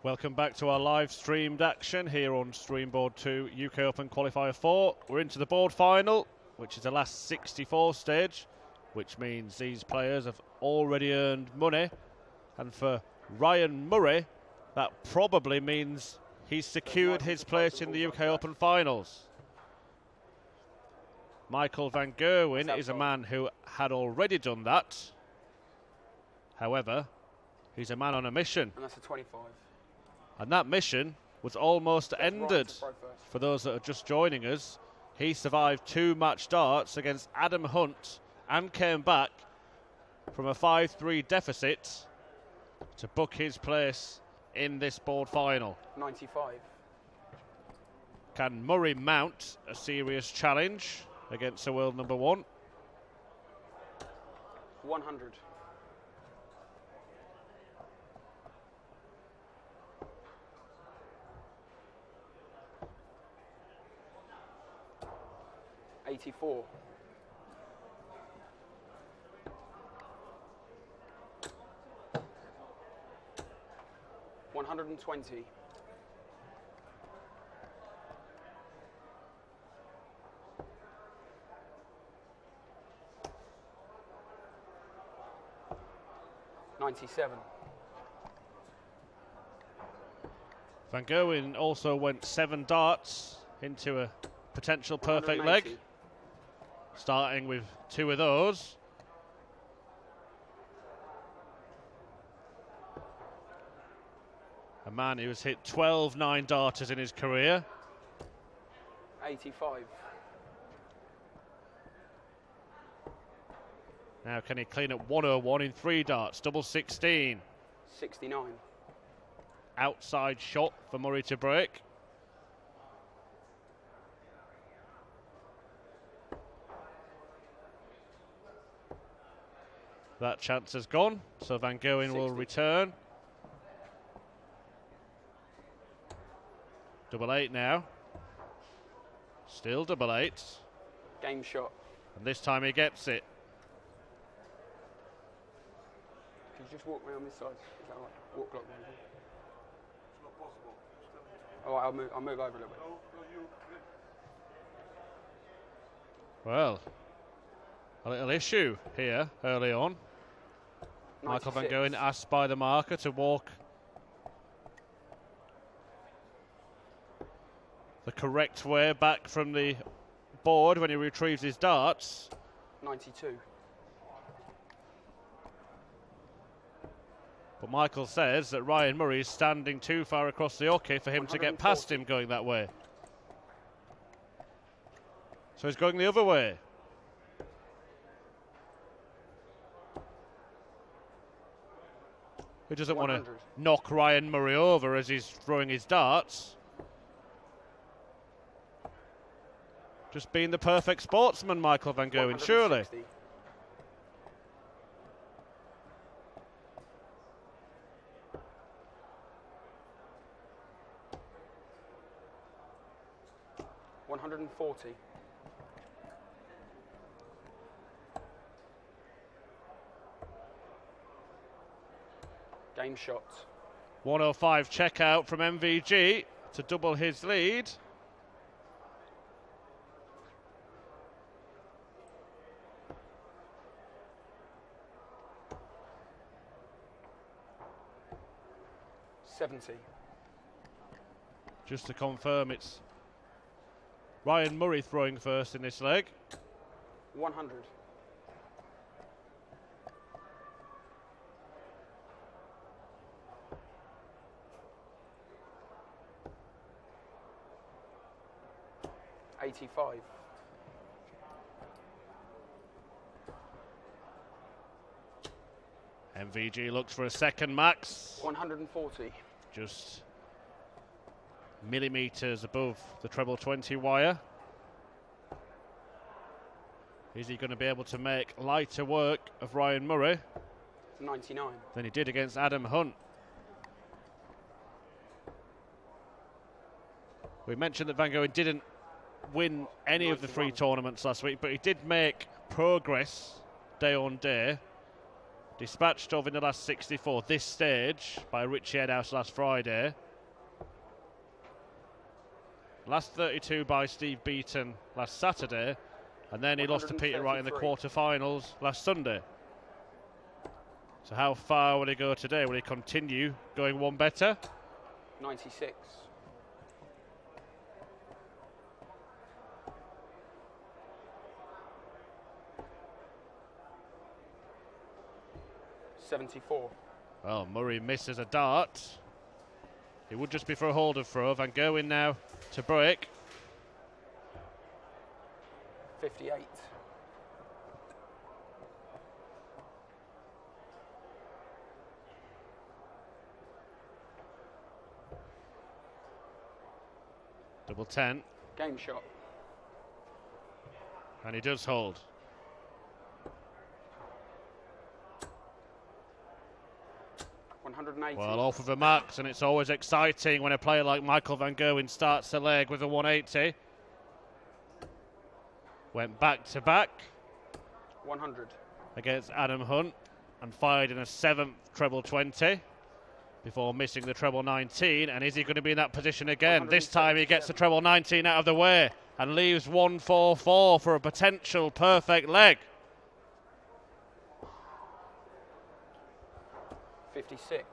Welcome back to our live streamed action here on Streamboard 2 UK Open Qualifier 4. We're into the board final, which is the last 64 stage, which means these players have already earned money. And for Ryan Murray, that probably means he's secured his place in the UK Open finals. Michael Van Gerwen is a man who had already done that. However, he's a man on a mission. And that's a 25. And that mission was almost ended. For those that are just joining us, he survived 2 match darts against Adam Hunt and came back from a 5-3 deficit to book his place in this board final. 95. Can Murray mount a serious challenge against the world number 1? 100. 84. 120. 97. Van Gerwen also went 7 darts into a potential perfect leg, starting with 2 of those. A man who has hit 12 9-darters in his career. 85. Now can he clean up 101 in 3 darts, double 16. 69. Outside shot for Murray to break. That chance has gone, so Van Gerwen will return. Double 8 now. Still double 8. Game shot. And this time he gets it. Can you just walk around this side? Is that right? Walk clockwise. It's not possible. All right, I'll move over a little bit. Well, a little issue here early on. 96. Michael Van Gerwen asked by the marker to walk the correct way back from the board when he retrieves his darts. 92. But Michael says that Ryan Murray is standing too far across the oche for him to get past him going that way. So he's going the other way. He doesn't want to knock Ryan Murray over as he's throwing his darts. Just being the perfect sportsman, Michael Van Gerwen, surely. 140. Game shot. 105 check out from MVG to double his lead. Just to confirm, it's Ryan Murray throwing first in this leg. 100. 85. MVG looks for a second max. 140. Just millimetres above the treble 20 wire. Is he going to be able to make lighter work of Ryan Murray 99. than he did against Adam Hunt? We mentioned that Van Gerwen didn't win any of the 3 tournaments last week, but he did make progress day on day. dispatched of in the last 64. This stage by Richie Edhouse last Friday. Last 32 by Steve Beaton last Saturday. And then he lost to Peter Wright in the quarter-finals last Sunday. So how far will he go today? Will he continue going one better? 96. $74. Well, Murray misses a dart. It would just be for a holder throw. Van Gerwen now to break. 58. Double 10. Game shot. And he does hold. Well, off of the marks, and it's always exciting when a player like Michael Van Gerwen starts the leg with a 180. Went back to back. 100. Against Adam Hunt and fired in a 7th treble 20 before missing the treble 19. And is he going to be in that position again? This time he gets the treble 19 out of the way and leaves 144 for a potential perfect leg. 56.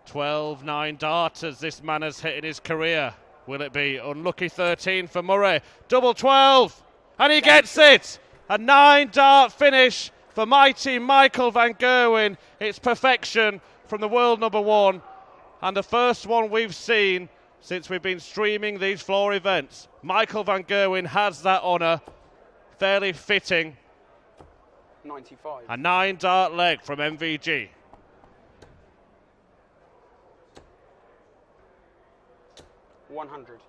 12-9 darters this man has hit in his career. Will it be unlucky 13 for Murray? Double 12, and he gets it. A 9-dart finish for mighty Michael Van Gerwen. It's perfection from the world number one, and the first one we've seen since we've been streaming these floor events. Michael Van Gerwen has that honour. Fairly fitting. 95. A 9-dart leg from MVG. 100.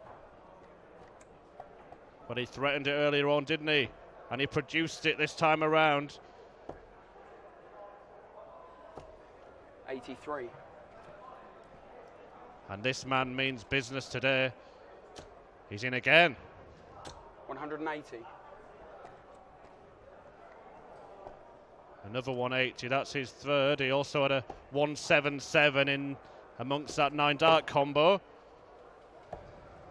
But he threatened it earlier on, didn't he? And he produced it this time around. 83. And this man means business today. He's in again. 180. Another 180, that's his third. He also had a 177 in amongst that 9-dart combo.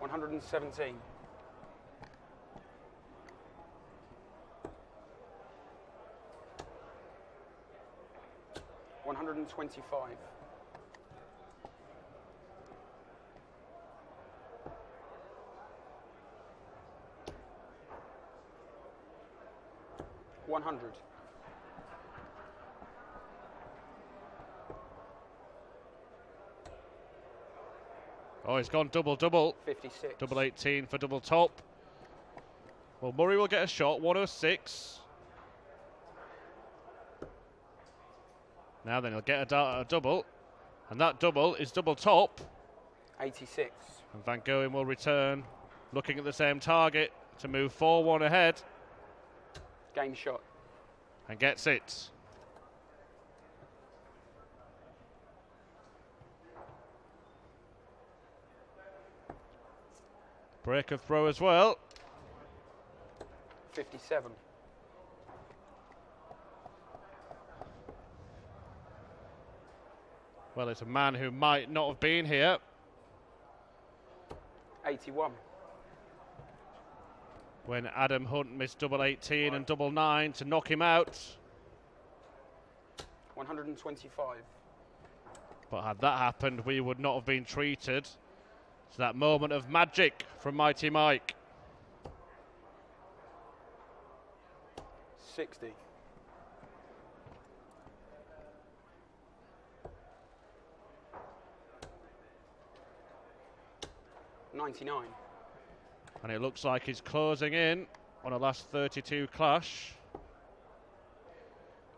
117. 125. 100. Oh, he's gone double-double. 56. Double 18 for double top. Well, Murray will get a shot, 106. Now then, he'll get a double. And that double is double top. 86. And Van Gerwen will return, looking at the same target to move 4-1 ahead. Game shot. And gets it. Break of throw as well. 57. Well, it's a man who might not have been here. 81. When Adam Hunt missed double 18 and double 9 to knock him out. 125. But had that happened, we would not have been treated. It's that moment of magic from Mighty Mike. 60. 99. And it looks like he's closing in on a last 32 clash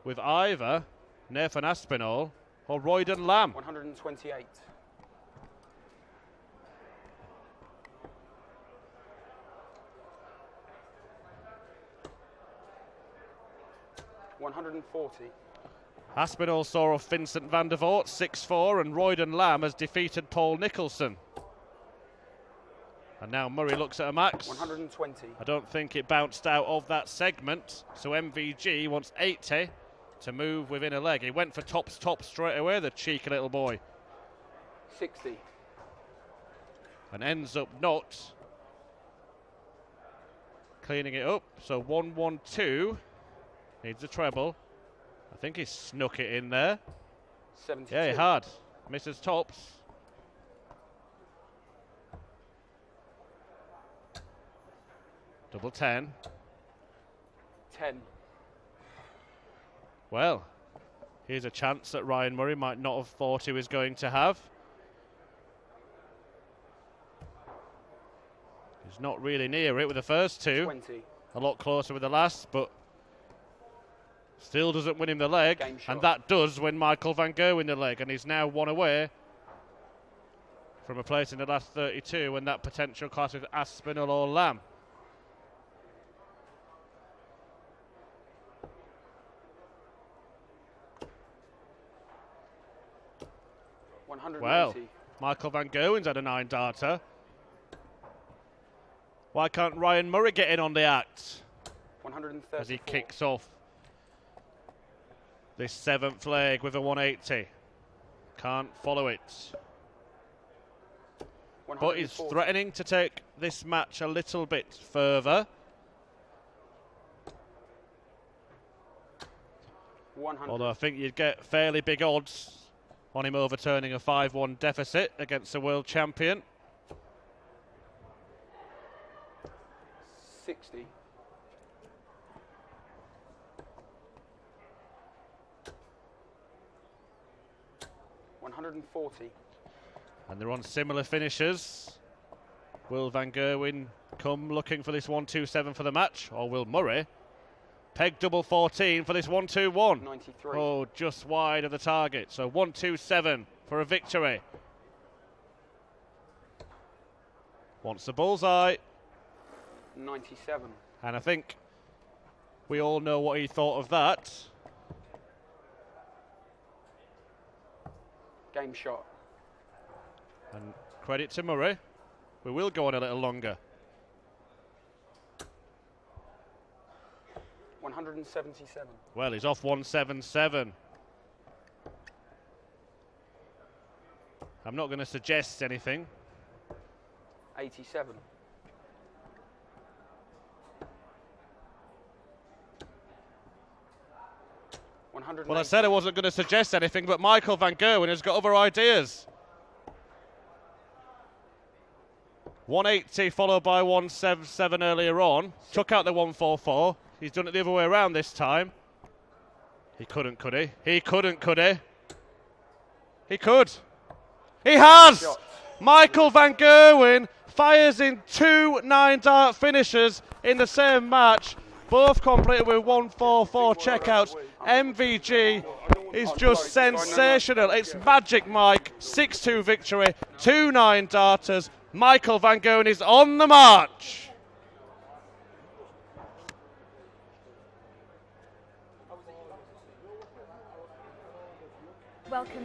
with either Nathan Aspinall or Royden Lamb. 128. 140. Aspinall saw off Vincent van der Voort 6-4, and Royden Lamb has defeated Paul Nicholson. And now Murray looks at a max. 120. I don't think it bounced out of that segment, so MVG wants 80 to move within a leg. He went for top straight away, the cheeky little boy. 60. And ends up not cleaning it up. So 1-1-2. Needs a treble. I think he snuck it in there. 72. Yeah, he had. Misses tops. Double 10. 10. Well, here's a chance that Ryan Murray might not have thought he was going to have. He's not really near it with the first two. 20. A lot closer with the last, but still doesn't win him the leg. Game shot. And that does win Michael Van Gerwen the leg, and he's now one away from a place in the last 32 and that potential clash with Aspinall or Lamb. Well, Michael Van Gerwen's had a 9-darter. Why can't Ryan Murray get in on the act? 134. As he kicks off this 7th leg with a 180. Can't follow it. But he's threatening to take this match a little bit further. 100. Although I think you'd get fairly big odds on him overturning a 5-1 deficit against the world champion. 60. 140. And they're on similar finishes. Will Van Gerwen come looking for this 1-2-7 for the match, or will Murray peg double 14 for this 1-2-1? 93. Oh, just wide of the target. So 1-2-7 for a victory. Wants the bullseye. 97. And I think we all know what he thought of that. Game shot. And credit to Murray. We will go on a little longer. 177. Well, he's off 177. I'm not going to suggest anything. 87. Well, I said I wasn't going to suggest anything, but Michael Van Gerwen has got other ideas. 180 followed by 177 earlier on. Took out the 144. He's done it the other way around this time. He couldn't, could he? He couldn't, could he? He could. He has! Shot. Michael Van Gerwen fires in 2 9-dart finishes in the same match, both completed with 144 checkouts. MVG is just sensational. It's magic, Mike. 6-2 victory, 2 9-darters. Michael Van Gerwen is on the march. Welcome